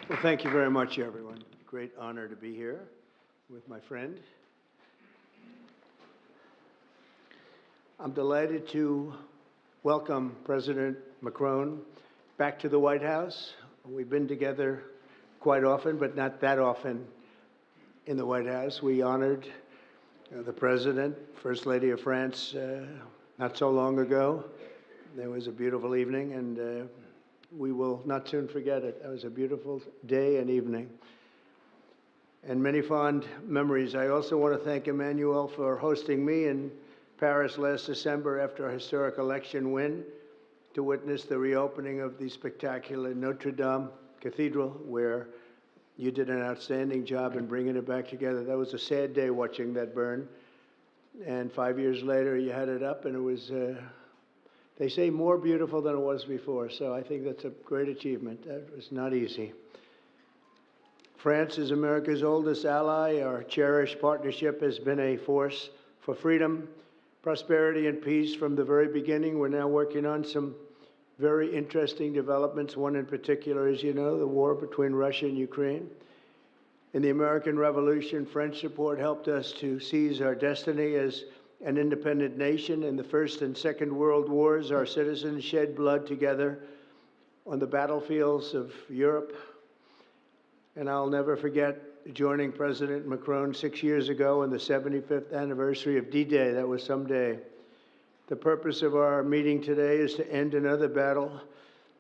Well, thank you very much, everyone. Great honor to be here with my friend. I'm delighted to welcome President Macron back to the White House. We've been together quite often, but not that often in the White House. We honored the President, First Lady of France, not so long ago. There was a beautiful evening, and we will not soon forget it. It was a beautiful day and evening, and many fond memories. I also want to thank Emmanuel for hosting me in Paris last December after a historic election win to witness the reopening of the spectacular Notre Dame Cathedral, where you did an outstanding job in bringing it back together. That was a sad day watching that burn, and 5 years later you had it up, and it was they say more beautiful than it was before, so I think that's a great achievement. That was not easy. France is America's oldest ally. Our cherished partnership has been a force for freedom, prosperity, and peace from the very beginning. We're now working on some very interesting developments. One in particular, as you know, the war between Russia and Ukraine. In the American Revolution, French support helped us to seize our destiny as an independent nation. In the First and Second World Wars, our citizens shed blood together on the battlefields of Europe. And I'll never forget joining President Macron 6 years ago on the 75th anniversary of D-Day. That was some day. The purpose of our meeting today is to end another battle,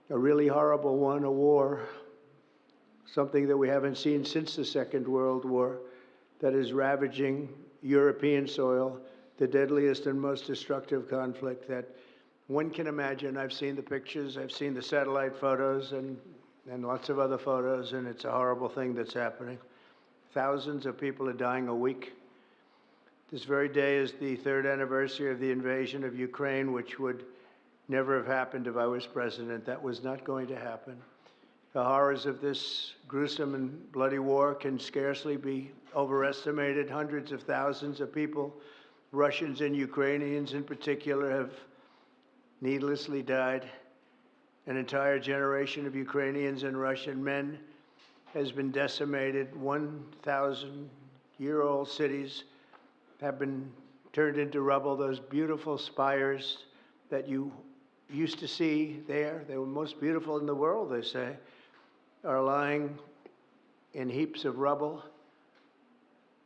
a really horrible one, a war, something that we haven't seen since the Second World War, that is ravaging European soil, the deadliest and most destructive conflict that one can imagine. I've seen the pictures, I've seen the satellite photos and lots of other photos, and it's a horrible thing that's happening. Thousands of people are dying a week. This very day is the third anniversary of the invasion of Ukraine, which would never have happened if I was president. That was not going to happen. The horrors of this gruesome and bloody war can scarcely be overestimated. Hundreds of thousands of people, Russians and Ukrainians in particular, have needlessly died. An entire generation of Ukrainians and Russian men has been decimated. 1,000-year-old cities have been turned into rubble. Those beautiful spires that you used to see there, they were most beautiful in the world, they say, are lying in heaps of rubble,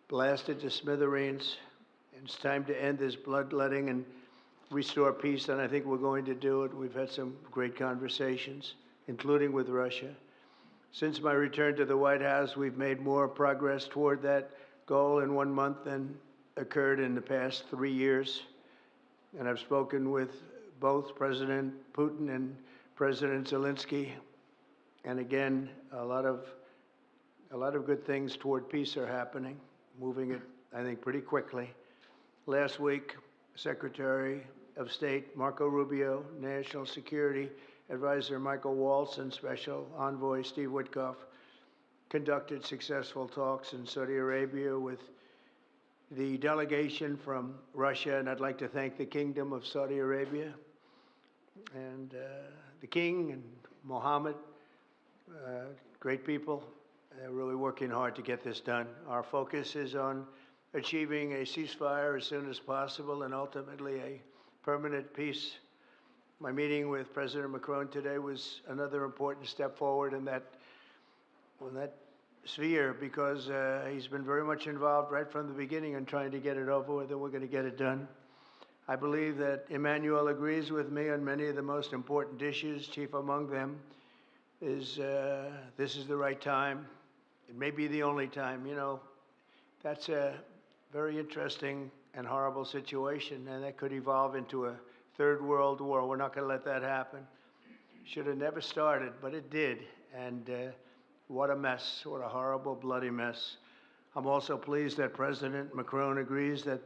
blasted to smithereens. It's time to end this bloodletting and restore peace, and I think we're going to do it. We've had some great conversations, including with Russia. Since my return to the White House, we've made more progress toward that goal in 1 month than occurred in the past 3 years. And I've spoken with both President Putin and President Zelensky. And again, a lot of good things toward peace are happening, moving it, I think, pretty quickly. Last week, Secretary of State Marco Rubio, National Security Advisor Michael Waltz, and Special Envoy Steve Witkoff conducted successful talks in Saudi Arabia with the delegation from Russia, and I'd like to thank the Kingdom of Saudi Arabia and the King and Mohammed, great people. They're really working hard to get this done. Our focus is on achieving a ceasefire as soon as possible and ultimately a permanent peace. My meeting with President Macron today was another important step forward in that sphere, because he's been very much involved right from the beginning in trying to get it over with, and we're going to get it done. I believe that Emmanuel agrees with me on many of the most important issues. Chief among them is this is the right time. It may be the only time. You know, that's a very interesting and horrible situation, and that could evolve into a third world war. We're not going to let that happen. Should have never started, but it did, and what a mess, what a horrible, bloody mess. I'm also pleased that President Macron agrees that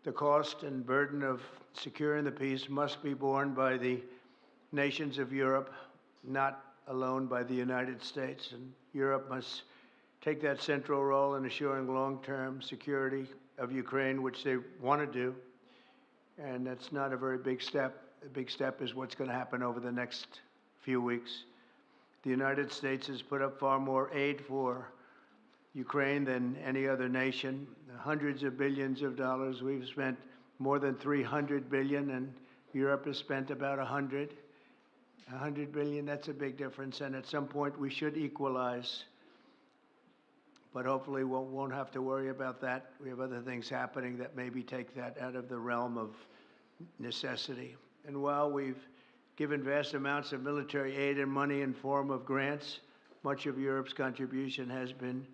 the cost and burden of securing the peace must be borne by the nations of Europe, not alone by the United States, and Europe must take that central role in assuring long-term security of Ukraine, which they want to do. And that's not a very big step. The big step is what's going to happen over the next few weeks. The United States has put up far more aid for Ukraine than any other nation. Hundreds of billions of dollars. We've spent more than 300 billion, and Europe has spent about 100. 100 billion, that's a big difference, and at some point we should equalize. But hopefully we won't have to worry about that. We have other things happening that maybe take that out of the realm of necessity. And while we've given vast amounts of military aid and money in form of grants, much of Europe's contribution has been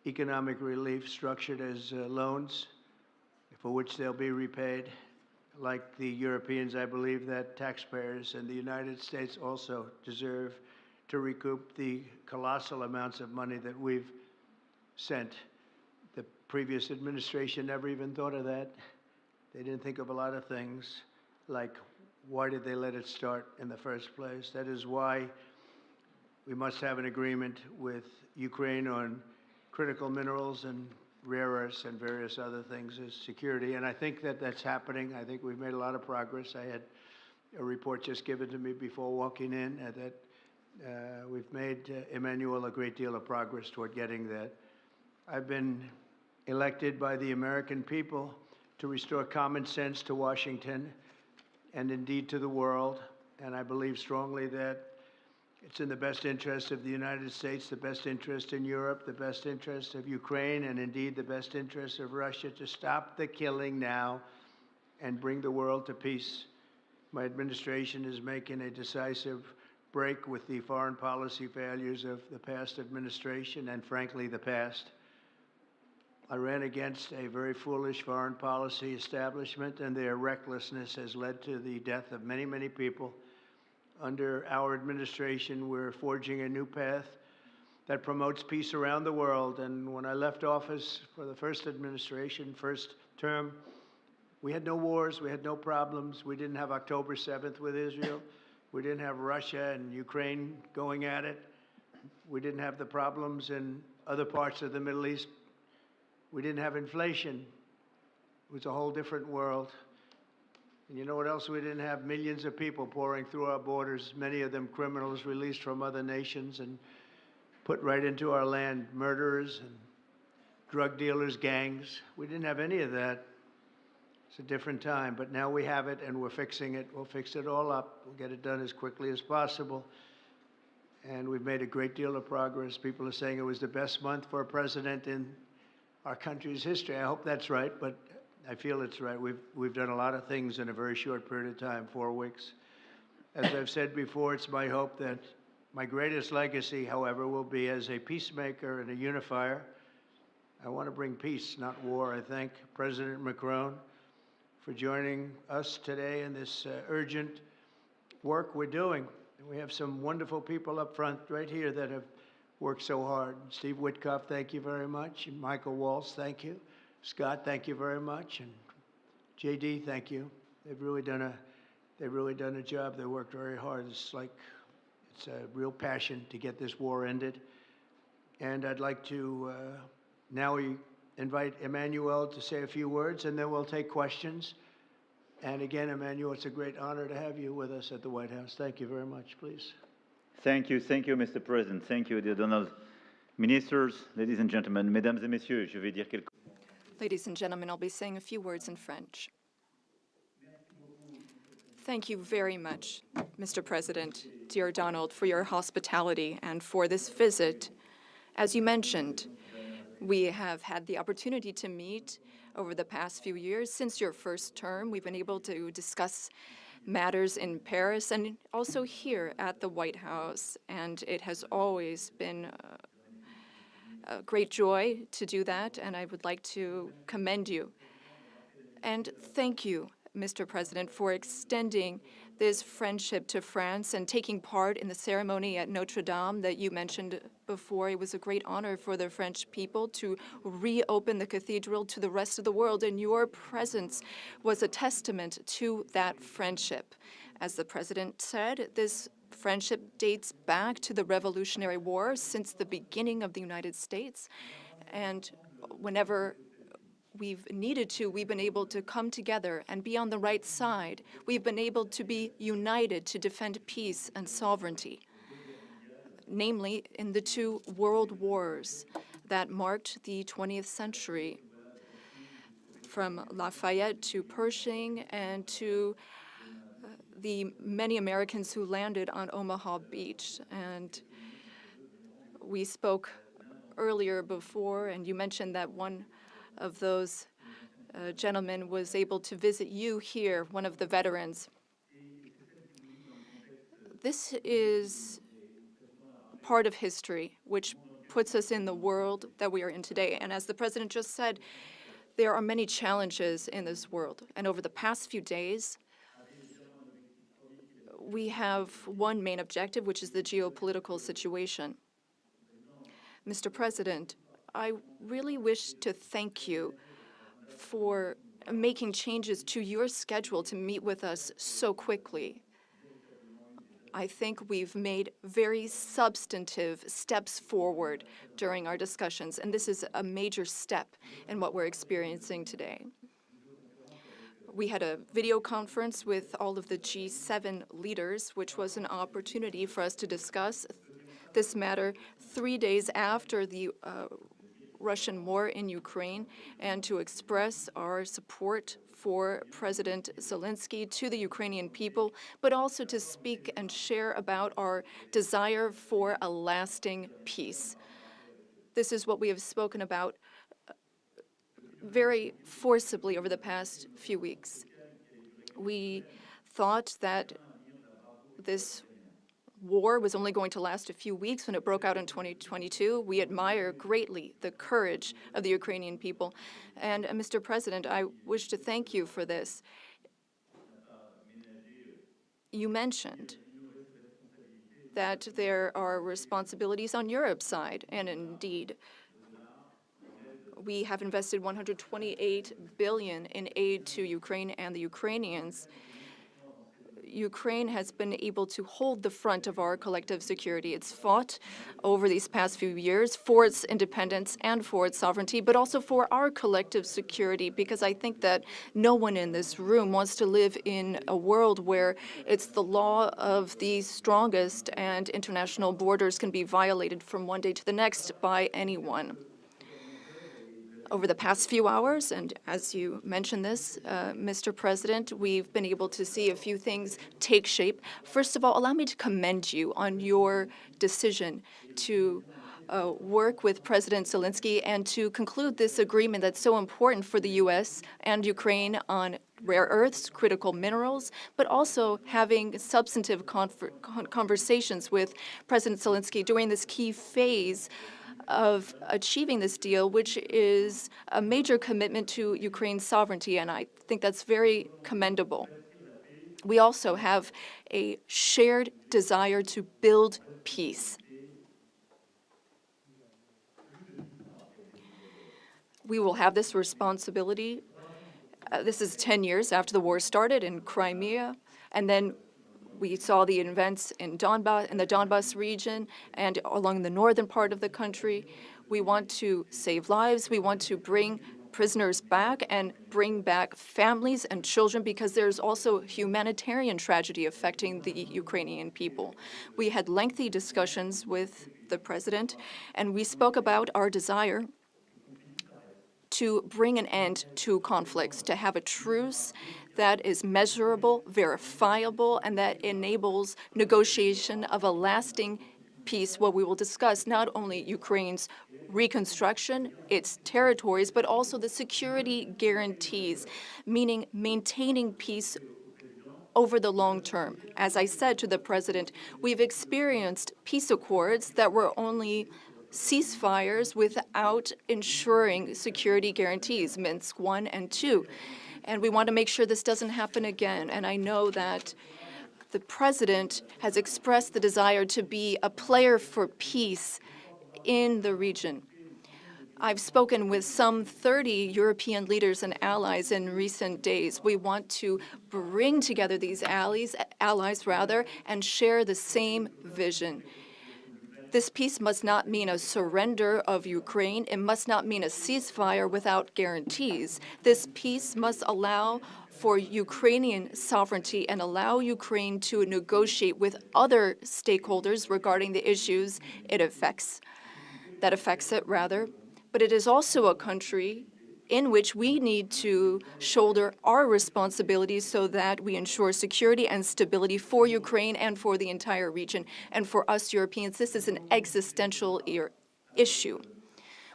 economic relief structured as loans for which they'll be repaid. Like the Europeans, I believe that taxpayers in the United States also deserve to recoup the colossal amounts of money that we've sent. The previous administration never even thought of that. They didn't think of a lot of things, like why did they let it start in the first place? That is why we must have an agreement with Ukraine on critical minerals and rare earths and various other things as security. And I think that that's happening. I think we've made a lot of progress. I had a report just given to me before walking in that we've made, Emmanuel, a great deal of progress toward getting that. I've been elected by the American people to restore common sense to Washington and indeed to the world. And I believe strongly that it's in the best interest of the United States, the best interest in Europe, the best interest of Ukraine, and indeed the best interest of Russia to stop the killing now and bring the world to peace. My administration is making a decisive break with the foreign policy failures of the past administration and, frankly, the past. I ran against a very foolish foreign policy establishment, and their recklessness has led to the death of many, many people. Under our administration, we're forging a new path that promotes peace around the world. And when I left office for the first administration, first term, we had no wars, we had no problems. We didn't have October 7th with Israel. We didn't have Russia and Ukraine going at it. We didn't have the problems in other parts of the Middle East. We didn't have inflation. It was a whole different world. And you know what else we didn't have? Millions of people pouring through our borders, many of them criminals released from other nations and put right into our land, murderers and drug dealers, gangs. We didn't have any of that. It's a different time, but now we have it and we're fixing it. We'll fix it all up. We'll get it done as quickly as possible. And we've made a great deal of progress. People are saying it was the best month for a president in our country's history. I hope that's right, but I feel it's right. We've done a lot of things in a very short period of time, 4 weeks. As I've said before, it's my hope that my greatest legacy, however, will be as a peacemaker and a unifier. I want to bring peace, not war. I thank President Macron for joining us today in this urgent work we're doing. And we have some wonderful people up front right here that have worked so hard. Steve Witkoff, thank you very much. And Michael Waltz, thank you. Scott, thank you very much, and JD, thank you. They've really done a job. They worked very hard. It's a real passion to get this war ended. And I'd like to now invite Emmanuel to say a few words, and then we'll take questions. And again, Emmanuel, it's a great honor to have you with us at the White House. Thank you very much, please. Thank you, Mr. President. Thank you, dear Donald. Ministers, ladies and gentlemen, mesdames et messieurs, je vais dire quelques. Ladies and gentlemen, I'll be saying a few words in French. Thank you very much, Mr. President, dear Donald, for your hospitality and for this visit. As you mentioned, we have had the opportunity to meet over the past few years. Since your first term, we've been able to discuss matters in Paris and also here at the White House, and it has always been a great joy to do that, and I would like to commend you. And thank you, Mr. President, for extending this friendship to France and taking part in the ceremony at Notre Dame that you mentioned before. It was a great honor for the French people to reopen the cathedral to the rest of the world, and your presence was a testament to that friendship. As the President said, this friendship dates back to the Revolutionary War, since the beginning of the United States. And whenever we've needed to, we've been able to come together and be on the right side. We've been able to be united to defend peace and sovereignty. namely in the two world wars that marked the 20th century, from Lafayette to Pershing and to the many Americans who landed on Omaha Beach. And we spoke earlier before, and you mentioned that one of those gentlemen was able to visit you here, one of the veterans. This is part of history which puts us in the world that we are in today. And as the President just said, there are many challenges in this world. And over the past few days, we have one main objective, which is the geopolitical situation. Mr. President, I really wish to thank you for making changes to your schedule to meet with us so quickly. I think we've made very substantive steps forward during our discussions, and this is a major step in what we're experiencing today. We had a video conference with all of the G7 leaders, which was an opportunity for us to discuss this matter 3 days after the Russian war in Ukraine, and to express our support for President Zelensky to the Ukrainian people, but also to speak and share about our desire for a lasting peace. This is what we have spoken about very forcibly over the past few weeks. We thought that this war was only going to last a few weeks when it broke out in 2022. We admire greatly the courage of the Ukrainian people. And Mr. President, I wish to thank you for this. You mentioned that there are responsibilities on Europe's side, and indeed, we have invested $128 billion in aid to Ukraine and the Ukrainians. Ukraine has been able to hold the front of our collective security. It's fought over these past few years for its independence and for its sovereignty, but also for our collective security, because I think that no one in this room wants to live in a world where it's the law of the strongest and international borders can be violated from one day to the next by anyone. Over the past few hours, and as you mentioned this, Mr. President, we've been able to see a few things take shape. First of all, allow me to commend you on your decision to work with President Zelensky and to conclude this agreement that's so important for the U.S. and Ukraine on rare earths, critical minerals, but also having substantive conversations with President Zelensky during this key phase of achieving this deal, which is a major commitment to Ukraine's sovereignty, and I think that's very commendable. We also have a shared desire to build peace. We will have this responsibility. This is 10 years after the war started in Crimea, and then we saw the events in the Donbas region and along the northern part of the country. We want to save lives. We want to bring prisoners back and bring back families and children, because there's also humanitarian tragedy affecting the Ukrainian people. We had lengthy discussions with the president, and we spoke about our desire to bring an end to conflicts, to have a truce that is measurable, verifiable, and that enables negotiation of a lasting peace, where we will discuss not only Ukraine's reconstruction, its territories, but also the security guarantees, meaning maintaining peace over the long term. As I said to the president, we've experienced peace accords that were only ceasefires without ensuring security guarantees, Minsk I and II. And we want to make sure this doesn't happen again. And I know that the president has expressed the desire to be a player for peace in the region. I've spoken with some 30 European leaders and allies in recent days. We want to bring together these allies, and share the same vision. This peace must not mean a surrender of Ukraine. It must not mean a ceasefire without guarantees. This peace must allow for Ukrainian sovereignty and allow Ukraine to negotiate with other stakeholders regarding the issues that affects it. But it is also a country in which we need to shoulder our responsibilities so that we ensure security and stability for Ukraine and for the entire region. And for us Europeans, this is an existential issue.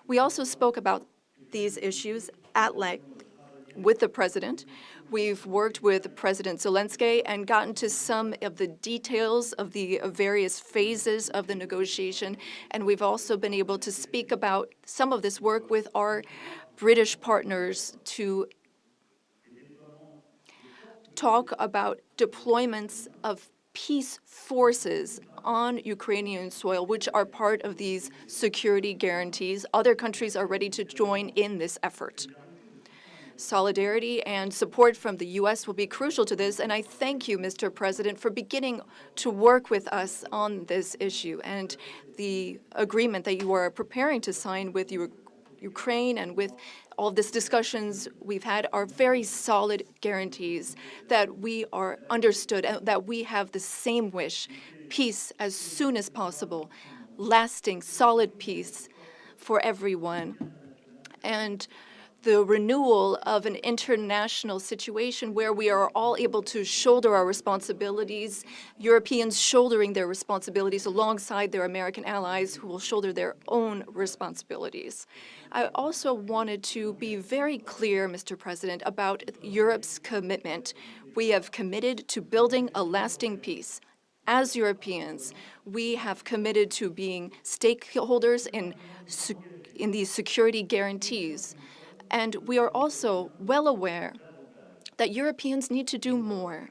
We also spoke about these issues at length with the President. We've worked with President Zelensky and gotten to some of the details of the various phases of the negotiation. And we've also been able to speak about some of this work with our British partners to talk about deployments of peace forces on Ukrainian soil, which are part of these security guarantees. Other countries are ready to join in this effort. Solidarity and support from the U.S. will be crucial to this, and I thank you, Mr. President, for beginning to work with us on this issue and the agreement that you are preparing to sign with Ukraine and with all of these discussions we've had are very solid guarantees that we are understood and that we have the same wish, peace as soon as possible, lasting, solid peace for everyone. And the renewal of an international situation where we are all able to shoulder our responsibilities, Europeans shouldering their responsibilities alongside their American allies who will shoulder their own responsibilities. I also wanted to be very clear, Mr. President, about Europe's commitment. We have committed to building a lasting peace. As Europeans, we have committed to being stakeholders in these security guarantees. And we are also well aware that Europeans need to do more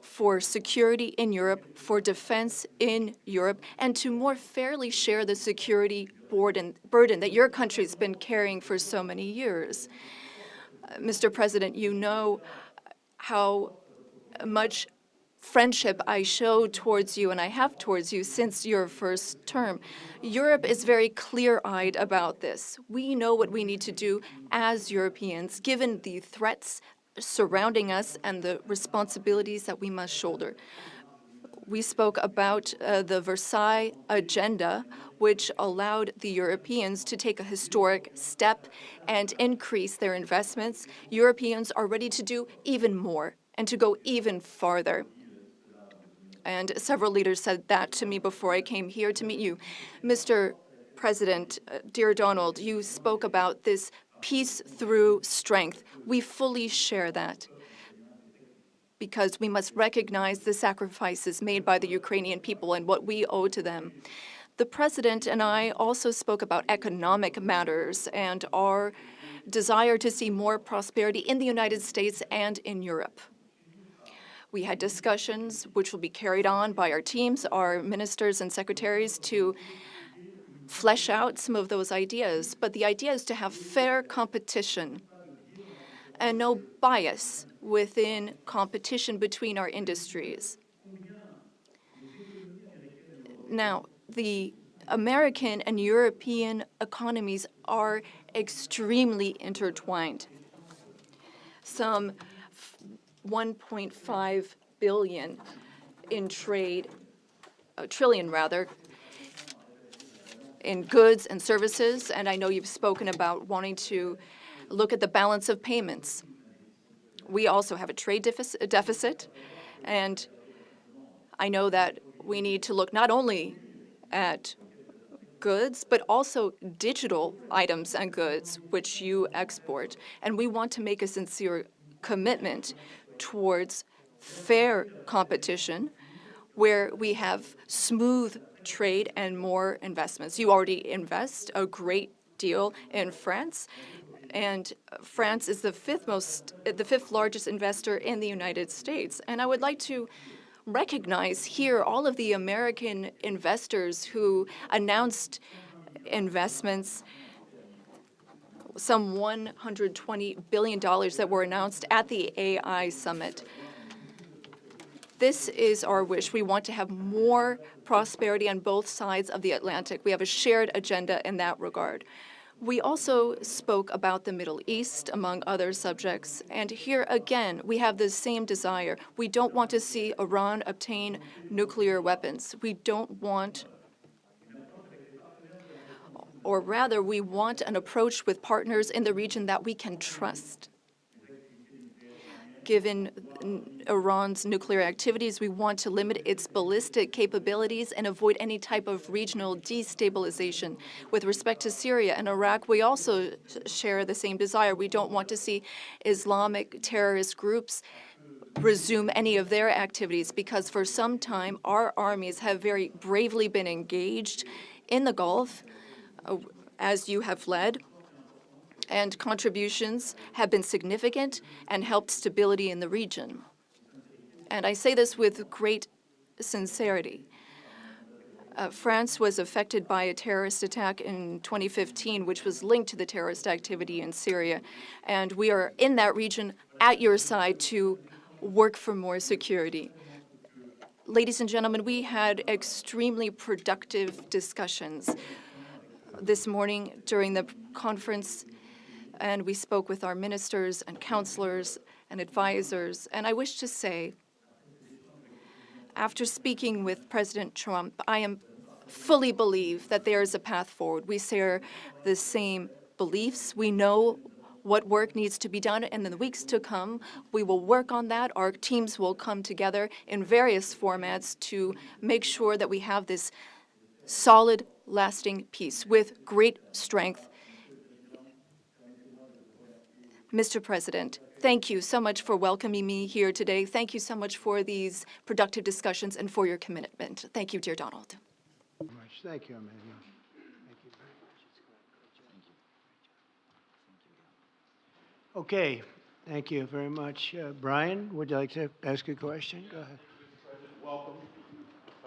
for security in Europe, for defense in Europe, and to more fairly share the security burden that your country's been carrying for so many years. Mr. President, you know how much friendship I show towards you and I have towards you since your first term. Europe is very clear-eyed about this. We know what we need to do as Europeans, given the threats surrounding us and the responsibilities that we must shoulder. We spoke about the Versailles Agenda, which allowed the Europeans to take a historic step and increase their investments. Europeans are ready to do even more and to go even farther. And several leaders said that to me before I came here to meet you. Mr. President, dear Donald, you spoke about this peace through strength. We fully share that because we must recognize the sacrifices made by the Ukrainian people and what we owe to them. The President and I also spoke about economic matters and our desire to see more prosperity in the United States and in Europe. We had discussions which will be carried on by our teams, our ministers and secretaries, to flesh out some of those ideas. But the idea is to have fair competition and no bias within competition between our industries. Now, the American and European economies are extremely intertwined. Some 1.5 billion in trade, trillion rather, in goods and services, and I know you've spoken about wanting to look at the balance of payments. We also have a trade deficit, and I know that we need to look not only at goods, but also digital items and goods which you export, and we want to make a sincere commitment towards fair competition where we have smooth trade and more investments. You already invest a great deal in France, and France is the fifth largest investor in the United States. And I would like to recognize here all of the American investors who announced investments, some $120 billion that were announced at the AI summit. This is our wish. We want to have more prosperity on both sides of the Atlantic. We have a shared agenda in that regard. We also spoke about the Middle East, among other subjects, and here again, we have the same desire. We don't want to see Iran obtain nuclear weapons. We don't want, or rather, we want an approach with partners in the region that we can trust. Given Iran's nuclear activities, we want to limit its ballistic capabilities and avoid any type of regional destabilization. With respect to Syria and Iraq, we also share the same desire. We don't want to see Islamic terrorist groups resume any of their activities, because for some time our armies have very bravely been engaged in the Gulf, as you have led, and contributions have been significant and helped stability in the region. And I say this with great sincerity. France was affected by a terrorist attack in 2015, which was linked to the terrorist activity in Syria. And we are in that region at your side to work for more security. Ladies and gentlemen, we had extremely productive discussions this morning during the conference, and we spoke with our ministers and counselors and advisors. And I wish to say, after speaking with President Trump, I fully believe that there is a path forward. We share the same beliefs. We know what work needs to be done, and in the weeks to come, we will work on that. Our teams will come together in various formats to make sure that we have this solid, lasting peace with great strength. Mr. President, thank you so much for welcoming me here today. Thank you so much for these productive discussions and for your commitment. Thank you, dear Donald. Thank you, Emmanuel. Thank you very much. Okay, thank you very much. Brian, would you like to ask a question? Go ahead. Mr. President, welcome,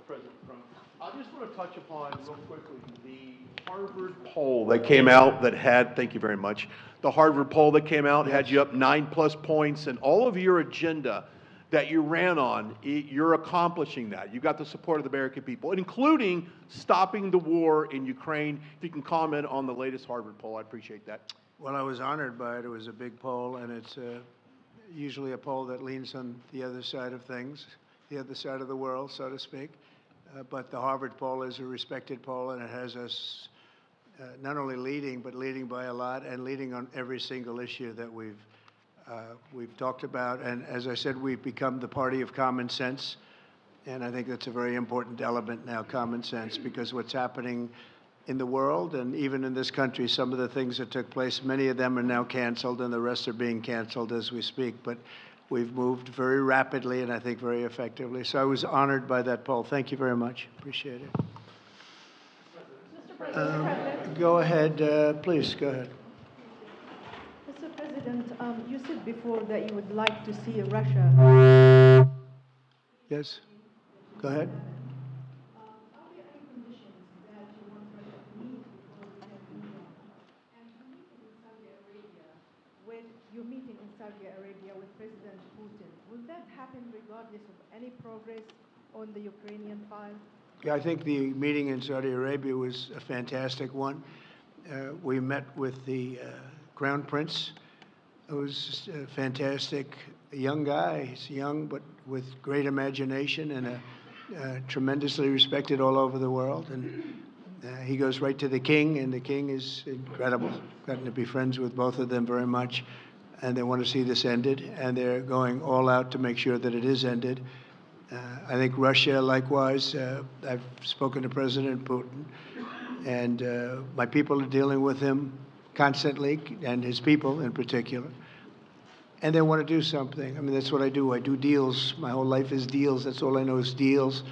President Trump. I just want to touch upon real quickly the Harvard poll that came out that had, thank you very much, the Harvard poll that came out had you up 9+ points, and all of your agenda that you ran on, you're accomplishing that. You got the support of the American people, including stopping the war in Ukraine. If you can comment on the latest Harvard poll, I'd appreciate that. Well, I was honored by it. It was a big poll, and it's usually a poll that leans on the other side of things, the other side of the world, so to speak. But the Harvard poll is a respected poll, and it has us not only leading, but leading by a lot, and leading on every single issue that we've talked about. And as I said, we've become the party of common sense, and I think that's a very important element now, common sense, because what's happening in the world and even in this country, some of the things that took place, many of them are now canceled, and the rest are being canceled as we speak. But we've moved very rapidly and I think very effectively. So I was honored by that poll. Thank you very much. Appreciate it. Go ahead, please, go ahead. Mr. President, you said before that you would like to see Russia. Yes, go ahead. Are there any conditions that you want Russia to meet with your meeting in Saudi Arabia with President Putin? Will that happen regardless of any progress on the Ukrainian file? Yeah, I think the meeting in Saudi Arabia was a fantastic one. We met with the Crown Prince, who's a fantastic young guy. He's young, but with great imagination and tremendously respected all over the world. And he goes right to the king, and the king is incredible. Gotten to be friends with both of them very much, and they want to see this ended, and they're going all out to make sure that it is ended. I think Russia, likewise, I've spoken to President Putin, and my people are dealing with him constantly, and his people in particular. And they want to do something. I mean, that's what I do. I do deals. My whole life is deals. That's all I know is deals.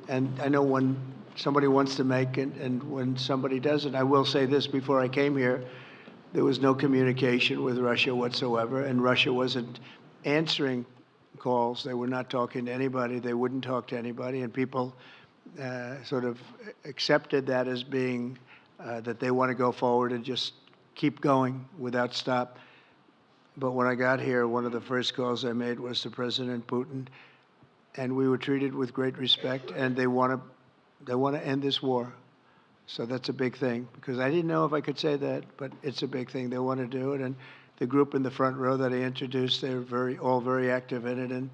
And I know when somebody wants to make it and when somebody doesn't. I will say this, before I came here, there was no communication with Russia whatsoever, and Russia wasn't answering calls. They were not talking to anybody. They wouldn't talk to anybody, and people sort of accepted that as being that they want to go forward and just keep going without stop. But when I got here, one of the first calls I made was to President Putin, and we were treated with great respect, and they want to end this war. So that's a big thing, because I didn't know if I could say that, but it's a big thing. They want to do it, and the group in the front row that I introduced, they're all very active in it, and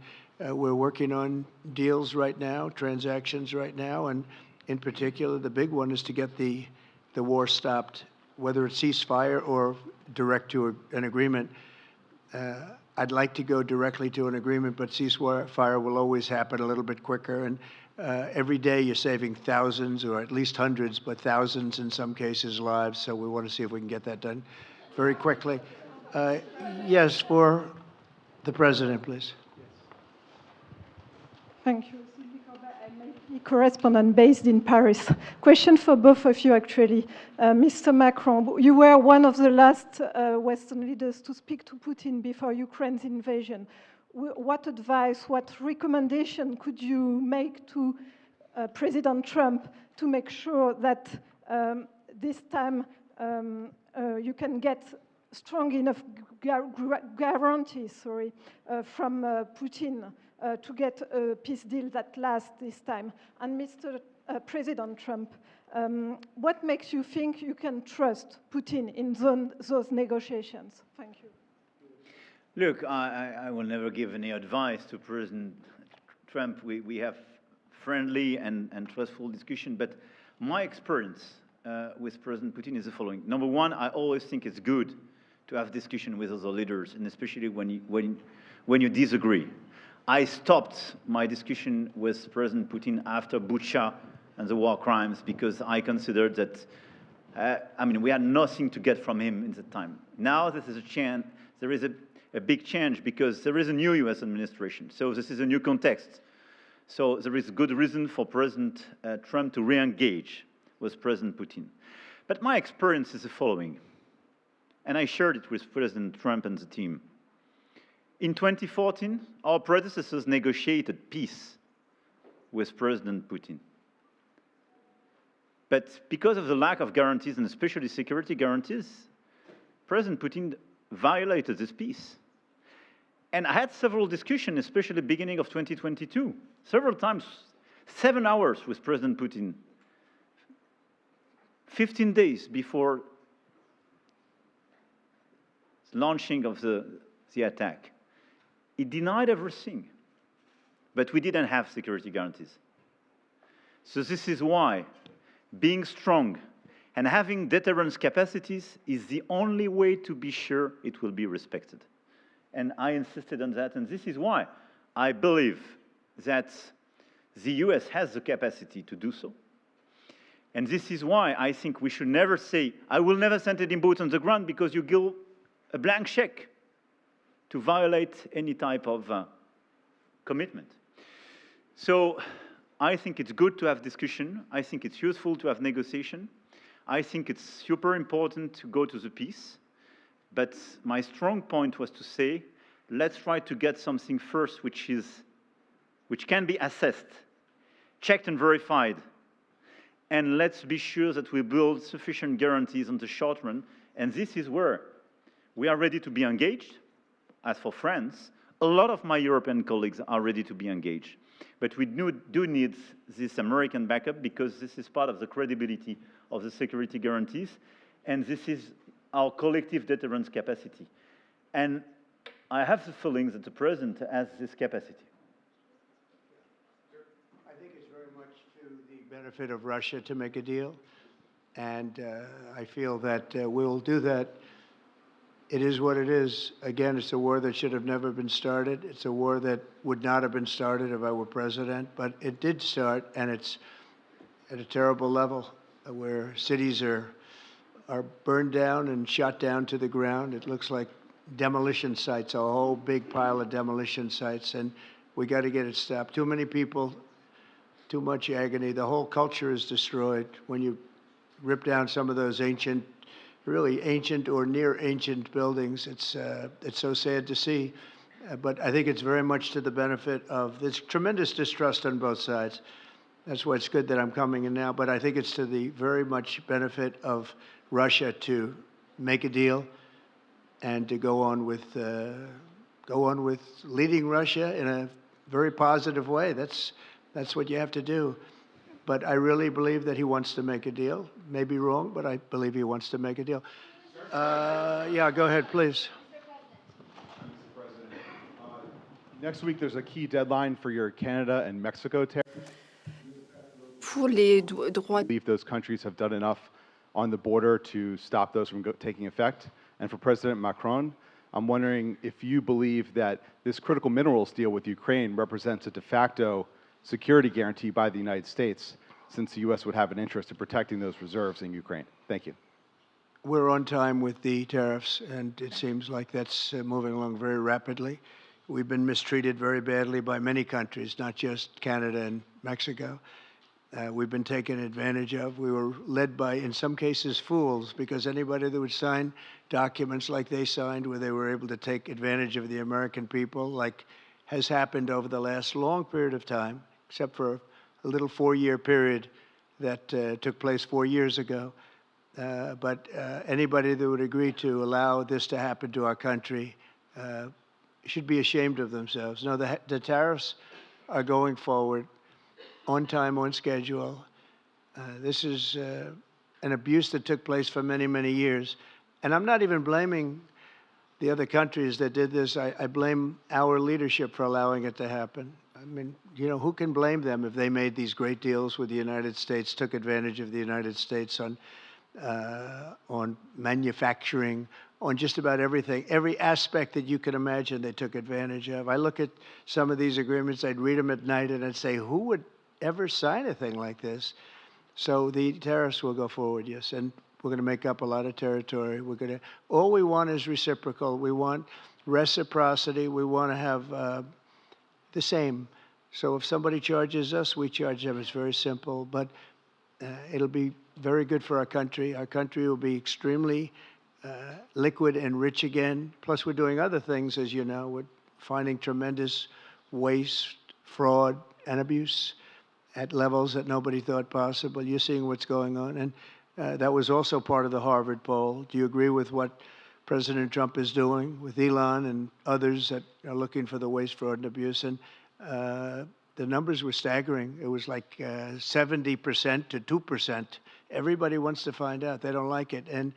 we're working on deals right now, transactions right now, and in particular, the big one is to get the war stopped, whether it's ceasefire or direct to an agreement. I'd like to go directly to an agreement, but ceasefire will always happen a little bit quicker. And every day you're saving thousands, or at least hundreds, but thousands in some cases, lives. So we want to see if we can get that done very quickly. Yes, for the president, please. Thank you. I'm a correspondent based in Paris. Question for both of you, actually. Mr. Macron, you were one of the last Western leaders to speak to Putin before Ukraine's invasion. What advice, what recommendation could you make to President Trump to make sure that this time you can get strong enough guarantees from Putin to get a peace deal that lasts this time? And Mr. President Trump, what makes you think you can trust Putin in those negotiations? Thank you. Look, I will never give any advice to President Trump. We have friendly and trustful discussion, but my experience with President Putin is the following. Number one, I always think it's good to have discussion with other leaders, and especially when you disagree. I stopped my discussion with President Putin after Bucha and the war crimes because I considered that, we had nothing to get from him in that time. Now this is a chance, there is a big change because there is a new US administration. So this is a new context. So there is good reason for President Trump to re-engage with President Putin. But my experience is the following, and I shared it with President Trump and the team. In 2014, our predecessors negotiated peace with President Putin. But because of the lack of guarantees, and especially security guarantees, President Putin violated this peace. And I had several discussions, especially beginning of 2022, several times, 7 hours with President Putin, 15 days before the launching of the attack. He denied everything, but we didn't have security guarantees. So this is why being strong and having deterrence capacities is the only way to be sure it will be respected. And I insisted on that, and this is why I believe that the US has the capacity to do so. And this is why I think we should never say, I will never send any boots on the ground, because you give a blank check to violate any type of commitment. So I think it's good to have discussion. I think it's useful to have negotiation. I think it's super important to go to the peace. But my strong point was to say, let's try to get something first which can be assessed, checked and verified. And let's be sure that we build sufficient guarantees on the short run. And this is where we are ready to be engaged. As for France, a lot of my European colleagues are ready to be engaged. But we do need this American backup, because this is part of the credibility of the security guarantees, and this is our collective deterrence capacity. And I have the feeling that the President has this capacity. I think it's very much to the benefit of Russia to make a deal, and I feel that we'll do that. It is what it is. Again, it's a war that should have never been started. It's a war that would not have been started if I were president, but it did start, and it's at a terrible level where cities are burned down and shot down to the ground. It looks like demolition sites, a whole big pile of demolition sites, and we got to get it stopped. Too many people, too much agony. The whole culture is destroyed when you rip down some of those really ancient or near ancient buildings. It's so sad to see, but I think it's very much to the benefit of this tremendous distrust on both sides. That's why it's good that I'm coming in now, but I think it's to the very much benefit of Russia to make a deal and to go on with leading Russia in a very positive way. That's what you have to do. But I really believe that he wants to make a deal. Maybe wrong, but I believe he wants to make a deal. Yeah, go ahead, please. Next week, there's a key deadline for your Canada and Mexico tariffs. Pour les droits Believe those countries have done enough on the border to stop those from taking effect. And for President Macron, I'm wondering if you believe that this critical minerals deal with Ukraine represents a de facto security guarantee by the United States, since the U.S. would have an interest in protecting those reserves in Ukraine. Thank you. We're on time with the tariffs, and it seems like that's moving along very rapidly. We've been mistreated very badly by many countries, not just Canada and Mexico. We've been taken advantage of. We were led by, in some cases, fools, because anybody that would sign documents like they signed, where they were able to take advantage of the American people, like has happened over the last long period of time, except for a little 4-year period that took place 4 years ago. But anybody that would agree to allow this to happen to our country should be ashamed of themselves. No, the tariffs are going forward on time, on schedule. This is an abuse that took place for many, many years. And I'm not even blaming the other countries that did this. I blame our leadership for allowing it to happen. I mean, you know, who can blame them if they made these great deals with the United States, took advantage of the United States on manufacturing, on just about everything. Every aspect that you can imagine, they took advantage of. I look at some of these agreements, I'd read them at night, and I'd say, who would ever sign a thing like this? So the tariffs will go forward, yes, and we're going to make up a lot of territory. All we want is reciprocal. We want reciprocity. We want to have the same. So if somebody charges us, we charge them. It's very simple, but it'll be very good for our country. Our country will be extremely liquid and rich again. Plus, we're doing other things, as you know. We're finding tremendous waste, fraud, and abuse at levels that nobody thought possible. You're seeing what's going on. And that was also part of the Harvard poll. Do you agree with what President Trump is doing with Elon and others that are looking for the waste, fraud, and abuse? And the numbers were staggering. It was like 70% to 2%. Everybody wants to find out. They don't like it. And,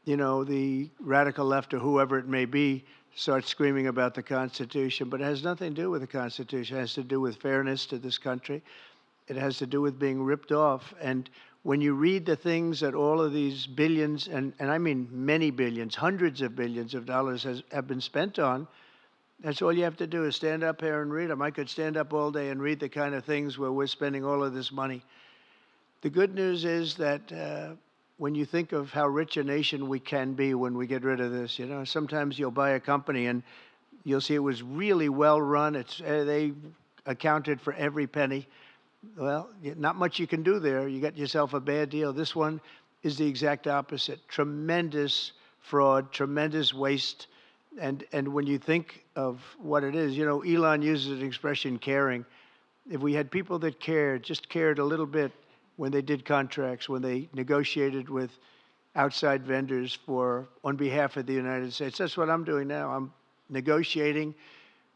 you know, the radical left or whoever it may be starts screaming about the Constitution, but it has nothing to do with the Constitution. It has to do with fairness to this country. It has to do with being ripped off. And when you read the things that all of these billions, and I mean many billions, hundreds of billions of dollars have been spent on, that's all you have to do is stand up here and read them. I could stand up all day and read the kind of things where we're spending all of this money. The good news is that when you think of how rich a nation we can be when we get rid of this, you know, sometimes you'll buy a company and you'll see it was really well run. They accounted for every penny. Well, not much you can do there. You got yourself a bad deal. This one is the exact opposite. Tremendous fraud, tremendous waste. And when you think of what it is, you know, Elon uses an expression, caring. If we had people that cared, just cared a little bit when they did contracts, when they negotiated with outside vendors on behalf of the United States. That's what I'm doing now. I'm negotiating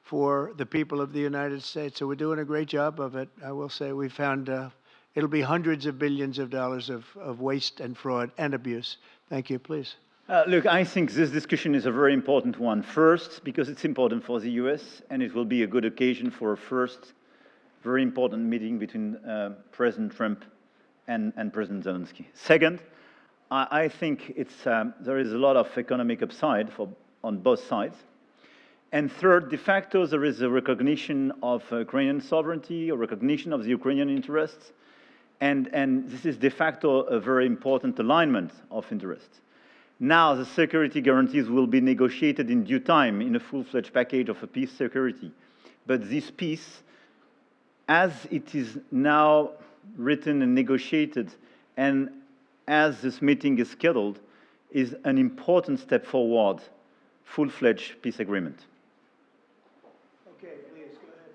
for the people of the United States. So we're doing a great job of it. I will say we found it'll be hundreds of billions of dollars of waste and fraud and abuse. Thank you. Please. Look, I think this discussion is a very important one. First, because it's important for the US, and it will be a good occasion for a first very important meeting between President Trump and President Zelensky. Second, I think there is a lot of economic upside on both sides. And third, de facto, there is a recognition of Ukrainian sovereignty, a recognition of the Ukrainian interests, and this is de facto a very important alignment of interests. Now, the security guarantees will be negotiated in due time in a full-fledged package of a peace security. But this peace, as it is now written and negotiated, and as this meeting is scheduled, is an important step forward, full-fledged peace agreement. Okay, please, go ahead.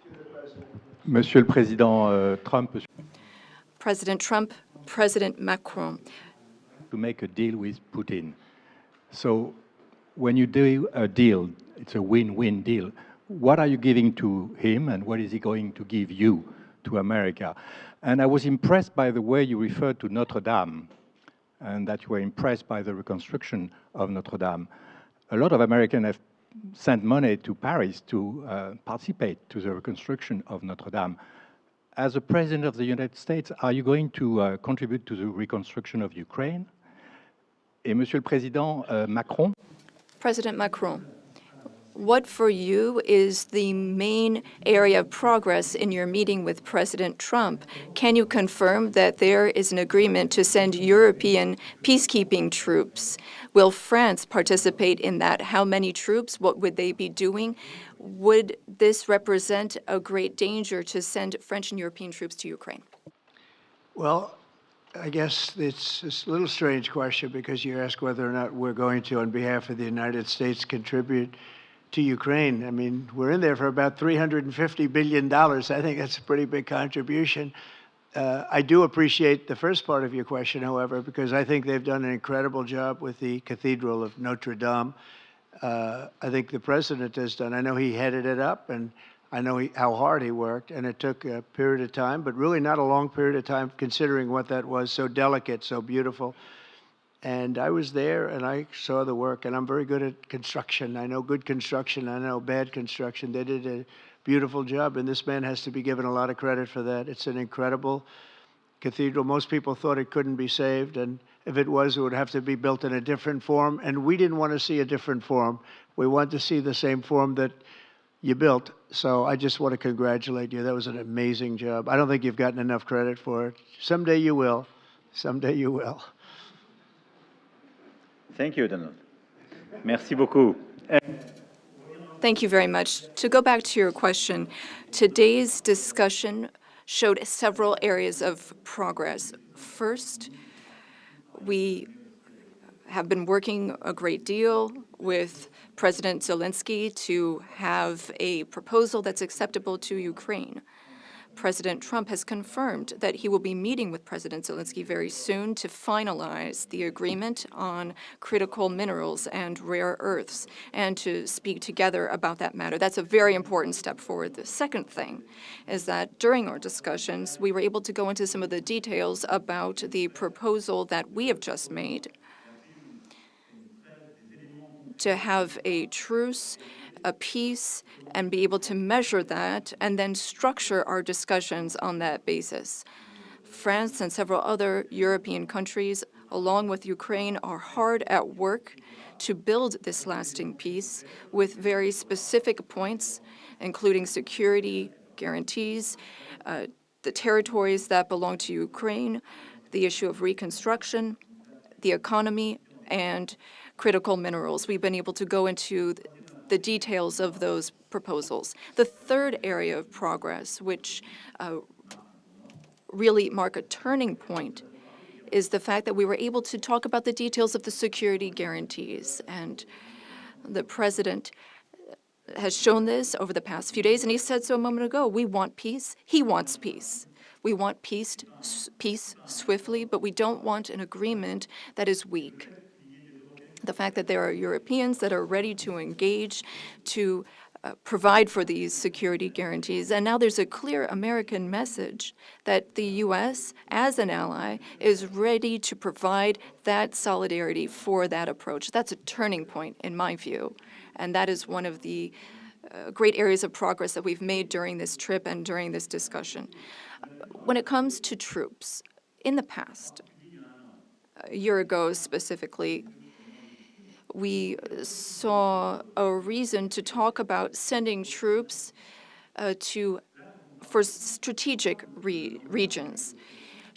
To the President. Monsieur le Président Trump. President Trump, President Macron. To make a deal with Putin. So when you do a deal, it's a win-win deal. what are you giving to him and what is he going to give you, to America? And I was impressed by the way you referred to Notre Dame and that you were impressed by the reconstruction of Notre Dame. A lot of Americans have sent money to Paris to participate to the reconstruction of Notre Dame. As a President of the United States, are you going to contribute to the reconstruction of Ukraine? Et Monsieur le Président Macron? President Macron, what for you is the main area of progress in your meeting with President Trump? Can you confirm that there is an agreement to send European peacekeeping troops? Will France participate in that? How many troops? What would they be doing? Would this represent a great danger to send French and European troops to Ukraine? Well, I guess it's a little strange question because you ask whether or not we're going to, on behalf of the United States, contribute to Ukraine. I mean, we're in there for about $350 billion. I think that's a pretty big contribution. I do appreciate the first part of your question, however, because I think they've done an incredible job with the Cathedral of Notre Dame. I think the president has done. I know he headed it up, and I know how hard he worked, and it took a period of time, but really not a long period of time considering what that was, so delicate, so beautiful. And I was there, and I saw the work, and I'm very good at construction. I know good construction. I know bad construction. They did a beautiful job, and this man has to be given a lot of credit for that. It's an incredible cathedral. Most people thought it couldn't be saved, and if it was, it would have to be built in a different form, and we didn't want to see a different form. We want to see the same form that you built. So I just want to congratulate you. That was an amazing job. I don't think you've gotten enough credit for it. Someday you will. Someday you will. Thank you, Donald. Merci beaucoup. Thank you very much. To go back to your question, today's discussion showed several areas of progress. First, we have been working a great deal with President Zelensky to have a proposal that's acceptable to Ukraine. President Trump has confirmed that he will be meeting with President Zelensky very soon to finalize the agreement on critical minerals and rare earths and to speak together about that matter. That's a very important step forward. The second thing is that during our discussions, we were able to go into some of the details about the proposal that we have just made to have a truce, a peace, and be able to measure that and then structure our discussions on that basis. France and several other European countries, along with Ukraine, are hard at work to build this lasting peace with very specific points, including security guarantees, the territories that belong to Ukraine, the issue of reconstruction, the economy, and critical minerals. We've been able to go into the details of those proposals. The third area of progress, which really mark a turning point, is the fact that we were able to talk about the details of the security guarantees. And the president has shown this over the past few days, and he said so a moment ago. We want peace. He wants peace. We want peace swiftly, but we don't want an agreement that is weak. The fact that there are Europeans that are ready to engage, to provide for these security guarantees. And now there's a clear American message that the U.S., as an ally, is ready to provide that solidarity for that approach. That's a turning point, in my view. And that is one of the great areas of progress that we've made during this trip and during this discussion. When it comes to troops, in the past, a year ago specifically, we saw a reason to talk about sending troops for strategic regions.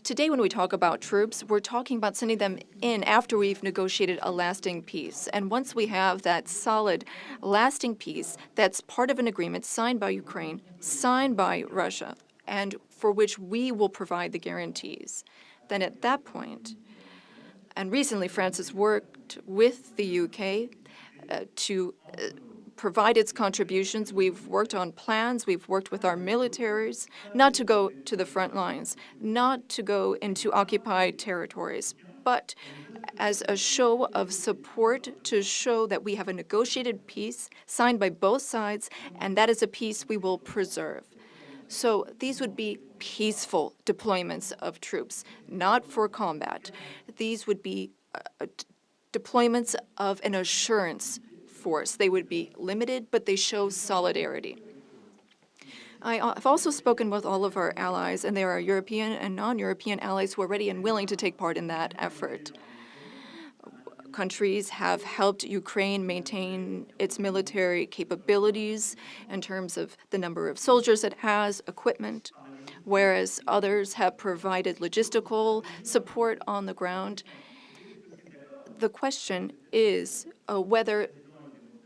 Today, when we talk about troops, we're talking about sending them in after we've negotiated a lasting peace. And once we have that solid, lasting peace, that's part of an agreement signed by Ukraine, signed by Russia, and for which we will provide the guarantees, then at that point, and recently France has worked with the UK to provide its contributions. We've worked on plans. We've worked with our militaries not to go to the front lines, not to go into occupied territories, but as a show of support to show that we have a negotiated peace signed by both sides, and that is a peace we will preserve. So these would be peaceful deployments of troops, not for combat. These would be deployments of an assurance force. They would be limited, but they show solidarity. I've also spoken with all of our allies, and there are European and non-European allies who are ready and willing to take part in that effort. Countries have helped Ukraine maintain its military capabilities in terms of the number of soldiers it has, equipment, whereas others have provided logistical support on the ground. The question is whether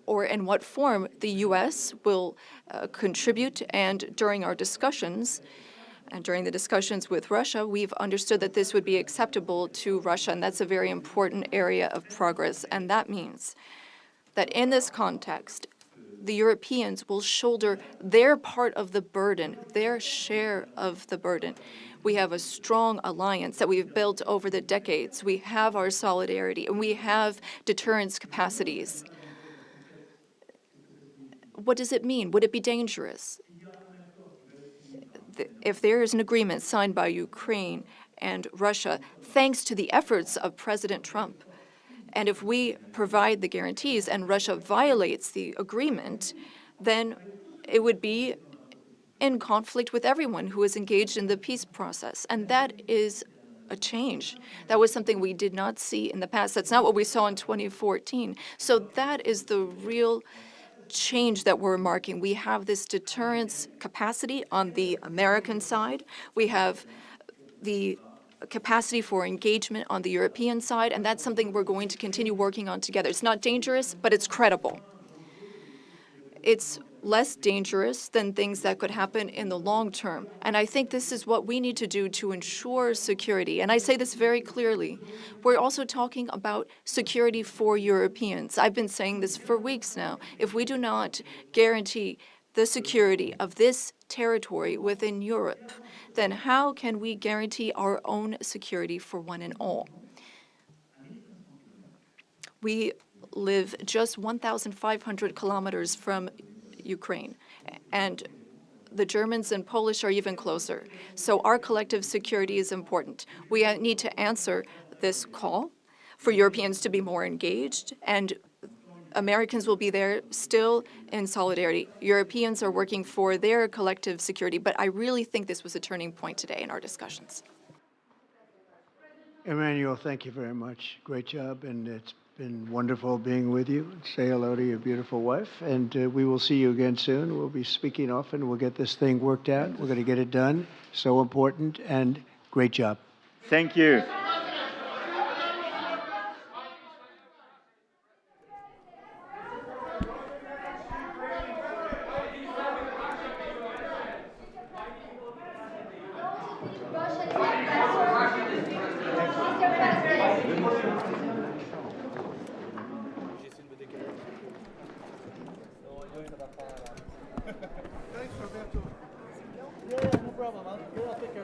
or in what form the U.S. will contribute, and during our discussions, and during the discussions with Russia, we've understood that this would be acceptable to Russia, and that's a very important area of progress. And that means that in this context, the Europeans will shoulder their part of the burden, their share of the burden. We have a strong alliance that we've built over the decades. We have our solidarity, and we have deterrence capacities. What does it mean? Would it be dangerous? If there is an agreement signed by Ukraine and Russia, thanks to the efforts of President Trump, and if we provide the guarantees and Russia violates the agreement, then it would be in conflict with everyone who is engaged in the peace process. And that is a change. That was something we did not see in the past. That's not what we saw in 2014. So that is the real change that we're marking. We have this deterrence capacity on the American side. We have the capacity for engagement on the European side, and that's something we're going to continue working on together. It's not dangerous, but it's credible. It's less dangerous than things that could happen in the long term. And I think this is what we need to do to ensure security. And I say this very clearly. We're also talking about security for Europeans. I've been saying this for weeks now. If we do not guarantee the security of this territory within Europe, then how can we guarantee our own security for one and all? We live just 1,500 kilometers from Ukraine, and the Germans and Polish are even closer. So our collective security is important. We need to answer this call for Europeans to be more engaged, and Americans will be there still in solidarity. Europeans are working for their collective security, but I really think this was a turning point today in our discussions. Emmanuel, thank you very much. Great job, and it's been wonderful being with you. Say hello to your beautiful wife, and we will see you again soon. We'll be speaking often. We'll get this thing worked out. We're going to get it done. So important, and great job. Thank you.